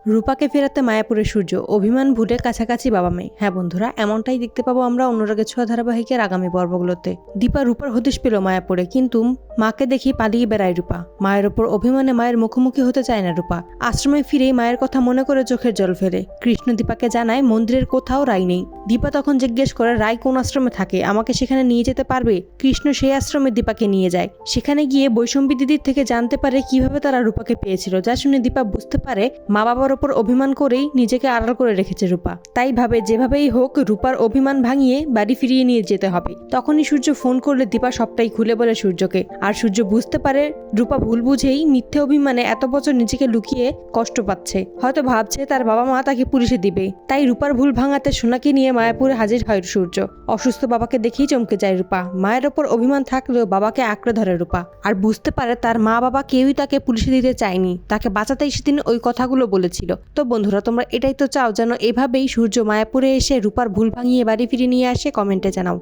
রূপাকে ফেরাতে মায়াপুরের সূর্য, অভিমান ভুলে কাছাকাছি বাবা মেয়ে। হ্যাঁ বন্ধুরা, এমনটাই দেখতে পাবো আমরা অনুরাগের ছোঁয়া ধারাবাহিকের আগামী পর্বগুলোতে। দীপা রূপার হদিশ পেল মায়াপুরে, কিন্তু মাকে দেখি পালিয়ে বেড়ায় রূপা। মায়ের ওপর অভিমানে মায়ের মুখোমুখি হতে চায় না রূপা। আশ্রমে ফিরেই মায়ের কথা মনে করে চোখের জল ফেলে। কৃষ্ণ দীপাকে জানায় মন্দিরের কোথাও রাই নেই। দীপা তখন জিজ্ঞেস করে রাই কোন আশ্রমে থাকে, আমাকে সেখানে নিয়ে যেতে পারবে? কৃষ্ণ সেই আশ্রমে দীপাকে নিয়ে যায়। সেখানে গিয়ে বৈষম্বী দিদির থেকে জানতে পারে কিভাবে তারা রূপাকে পেয়েছিল, যা শুনে দীপা বুঝতে পারে মা বাবার ওপর অভিমান করেই নিজেকে আড়াল করে রেখেছে রূপা। তাই ভাবে যেভাবেই হোক রূপার অভিমান ভাঙিয়ে বাড়ি ফিরিয়ে নিয়ে যেতে হবে। তখনই সূর্য ফোন করলে দীপা সবটাই খুলে বলে সূর্যকে। আর সূর্য বুঝতে পারে রূপা ভুল বুঝেই মিথ্যে অভিমানে এত বছর নিজেকে লুকিয়ে কষ্ট পাচ্ছে। হয়তো ভাবছে তার বাবা মা তাকে পুলিশে দিবে। তাই রূপার ভুল ভাঙাতে সোনাকে নিয়ে মায়াপুরে হাজির হয় সূর্য। অসুস্থ বাবাকে দেখেই চমকে যায় রূপা। মায়ের ওপর অভিমান থাকলেও বাবাকে আঁকড়ে ধরে রূপা। আর বুঝতে পারে তার মা বাবা কেউই তাকে পুলিশে দিতে চায়নি, তাকে বাঁচাতেই সেদিন ওই কথাগুলো বলেছিল। তো বন্ধুরা, তোমরা এটাই তো চাও যেন এভাবেই সূর্য মায়াপুরে এসে রূপার ভুল ভাঙিয়ে বাড়ি ফিরিয়ে নিয়ে আসে? কমেন্টে জানাও।